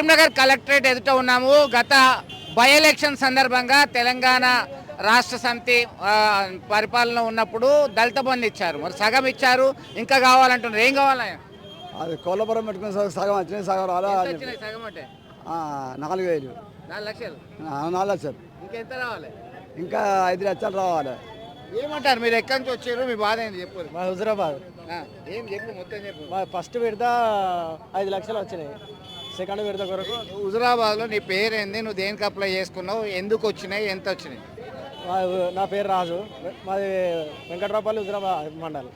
Karimnagar collectorate ఎదుట ఉన్నాము. గత బై ఎలక్షన్ సందర్భంగా తెలంగాణ రాష్ట్ర సమితి పరిపాలన ఉన్నప్పుడు దళిత బంధు ఇచ్చారు. మరి సగం ఇచ్చారు, ఇంకా కావాలంటున్నారు. ఏం కావాలి? అది కోళ్ళపురం పెట్టుకుని సగం వచ్చినాయి, సగం రాలే. సగం అంటే 4,000, 4 లక్షలు. 4 లక్షలు. ఇంకెంత రావాలి? ఇంకా 5 లక్షలు రావాలి. ఏమంటారు? మీరు ఎక్కడి నుంచి వచ్చారు? మీ బాధ ఏంది చెప్పు. మా హుజరాబాద్. ఏం చెప్పు, మొత్తం చెప్పు. మా ఫస్ట్ విడత 5 లక్షలు వచ్చినాయి. సెకండ్ విడత కొరకు హుజరాబాద్లో నీ పేరు ఏంది? నువ్వు దేనికి అప్లై చేసుకున్నావు? ఎందుకు వచ్చినాయి? ఎంత వచ్చినాయి? నా పేరు రాజు. మాది వెంకట్రావుపల్లి హుజరాబాద్ మండల్.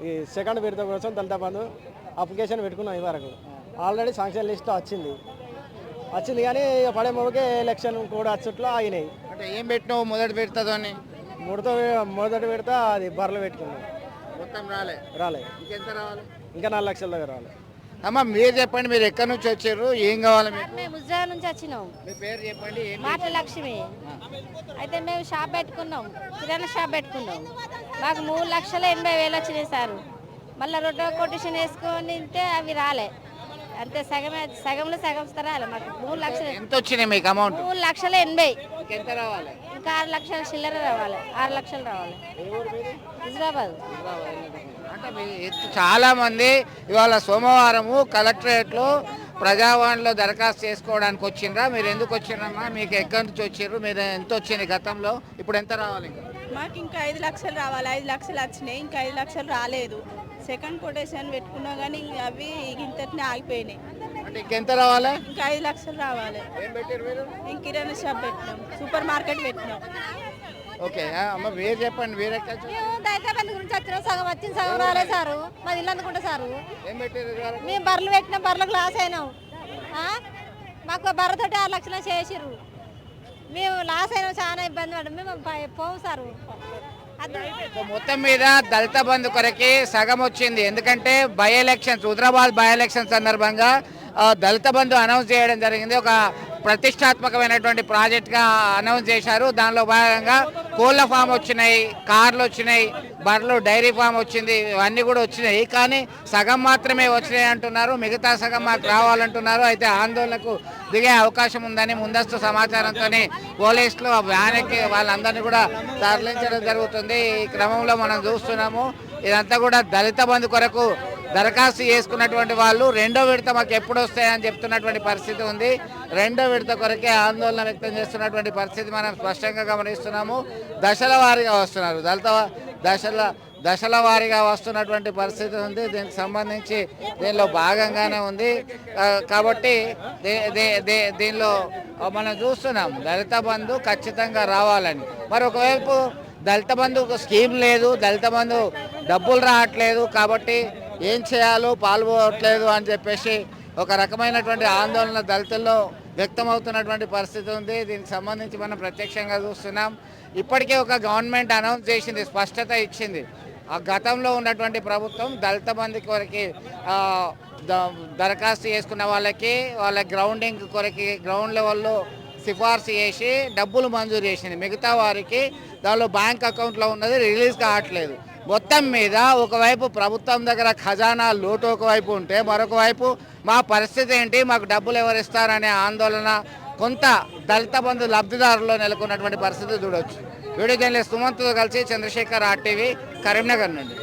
ఈ సెకండ్ విడత కోసం దళిత బంధు అప్లికేషన్ పెట్టుకున్నాం. ఈ వరకు ఆల్రెడీ శాంక్షన్ లిస్ట్ వచ్చింది కానీ పడే మొదకే ఎలక్షన్ కూడా అచ్చుట్లో ఆగినాయి. అంటే ఏం పెట్టినావు మొదటి పెడతాదని? మొదటి విడత అది బర్రెలు పెట్టుకున్నాం. మొత్తం రాలే. ఇంకెంత రావాలి? ఇంకా 4 లక్షల దగ్గర రావాలి. అమ్మ మీరు చెప్పండి, మీరు ఎక్కడి నుంచి వచ్చారు? ఏం కావాలి మీకు? మేము హుజరాబాద్ నుంచి వచ్చినాం. మీ పేరు చెప్పండి. మాటల లక్ష్మి. అయితే మేము షాప్ పెట్టుకున్నాం, కిరాణా షాప్ పెట్టుకున్నాం. మాకు 3,80,000 వచ్చినాయి సార్. మళ్ళీ రెండో కొటేషన్ వేసుకొని తింటే అవి రాలే. అంతే, సగంలో సగం రాలే. మాకు 3 లక్షలు. ఎంత వచ్చినాయి మీకు అమౌంట్? 3,80,000. ఎంత రావాలి? ఇంకా 6 లక్షల చిల్లర రావాలి. 6 లక్షలు రావాలి. హుజరాబాద్. అంటే చాలా మంది ఇవాళ సోమవారము కలెక్టరేట్లో ప్రజావాణిలో దరఖాస్తు చేసుకోవడానికి వచ్చిండ్రా? మీరు ఎందుకు వచ్చిండ్రమ్మా? మీకు ఎక్కడి నుంచి వచ్చారు? మీరు ఎంత వచ్చింది గతంలో? ఇప్పుడు ఎంత రావాలి? మాకు ఇంకా 5 లక్షలు రావాలి. 5 లక్షలు వచ్చినాయి, ఇంకా 5 లక్షలు రాలేదు. సెకండ్ కొటేషన్ పెట్టుకున్నా కానీ అవి ఇంతటినే ఆగిపోయినాయి. అంటే ఇంకెంత రావాలి? ఇంకా 5 లక్షలు రావాలి. ఏం పెట్టారు మీరు? ఇంక కిరాణా షాప్ పెట్టినాం, సూపర్ మార్కెట్ పెట్టినాం. ఓకే అమ్మ మీరు చెప్పండి, మీరు దళిత బంధు గురించి వచ్చినాం. సగం వచ్చింది, సగం రాలేదు సారు. మాది ఇల్లు అందుకుంటా సారు. ఏం పెట్టారు? మేము బర్రెలు పెట్టినాం, బర్రెలకు లాస్ అయినాం. మాకు బర్రెతోటి 6 లక్షలు చేసిర్రు. మేము లాస్ అయినాం, చాలా ఇబ్బంది పడ్డాం. మేము పోము సారు. మొత్తం మీద దళిత బంధు కొరకి సగం వచ్చింది. ఎందుకంటే by elections, Huzurabad by election సందర్భంగా దళిత బంధు అనౌన్స్ చేయడం జరిగింది. ఒక ప్రతిష్టాత్మకమైనటువంటి ప్రాజెక్ట్గా అనౌన్స్ చేశారు. దానిలో భాగంగా కోళ్ళ ఫామ్ వచ్చినాయి, కార్లు వచ్చినాయి, బర్రెలు డైరీ ఫామ్ వచ్చింది, ఇవన్నీ కూడా వచ్చినాయి. కానీ సగం మాత్రమే వచ్చినాయి అంటున్నారు. మిగతా సగం మాకు రావాలంటున్నారు. అయితే ఆందోళనకు దిగే అవకాశం ఉందని ముందస్తు సమాచారంతో పోలీసులు వ్యాన్ ఎక్కి వాళ్ళందరినీ కూడా తరలించడం జరుగుతుంది. ఈ క్రమంలో మనం చూస్తున్నాము ఇదంతా కూడా దళిత బంధు కొరకు దరఖాస్తు చేసుకున్నటువంటి వాళ్ళు రెండో విడత మాకు ఎప్పుడు వస్తాయని చెప్తున్నటువంటి పరిస్థితి ఉంది. రెండో విడత కొరకే ఆందోళన వ్యక్తం చేస్తున్నటువంటి పరిస్థితి మనం స్పష్టంగా గమనిస్తున్నాము. దశల వారీగా వస్తున్నారు, దశల వారీగా వస్తున్నటువంటి పరిస్థితి ఉంది. దీనికి సంబంధించి దీనిలో భాగంగానే ఉంది. కాబట్టి దీనిలో మనం చూస్తున్నాం దళిత బంధు ఖచ్చితంగా రావాలని. మరి ఒకవైపు దళిత బంధు స్కీమ్ లేదు, దళిత బంధు డబ్బులు రావట్లేదు, కాబట్టి ఏం చేయాలో పాల్గొనట్లేదు అని చెప్పేసి ఒక రకమైనటువంటి ఆందోళన దళితుల్లో వ్యక్తమవుతున్నటువంటి పరిస్థితి ఉంది. దీనికి సంబంధించి మనం ప్రత్యక్షంగా చూస్తున్నాం. ఇప్పటికే ఒక గవర్నమెంట్ అనౌన్స్ చేసింది, స్పష్టత ఇచ్చింది. ఆ గతంలో ఉన్నటువంటి ప్రభుత్వం దళిత బంధు కొరకి దరఖాస్తు చేసుకున్న వాళ్ళకి వాళ్ళ గ్రౌండింగ్ కొరకి గ్రౌండ్ లెవెల్లో సిఫార్సు చేసి డబ్బులు మంజూరు చేసింది. మిగతా వారికి దానిలో బ్యాంక్ అకౌంట్లో ఉన్నది రిలీజ్ కావట్లేదు. మొత్తం మీద ఒకవైపు ప్రభుత్వం దగ్గర ఖజానా లోటు ఒకవైపు ఉంటే, మరొక వైపు మా పరిస్థితి ఏంటి, మాకు డబ్బులు ఎవరిస్తారనే ఆందోళన కొంత దళిత బంధు లబ్ధిదారుల్లో నెలకొన్నటువంటి పరిస్థితి చూడవచ్చు. వీడియో జర్నలిస్ట్ సుమంత్తో కలిసి చంద్రశేఖర్, RTV, కరీంనగర్ నుండి.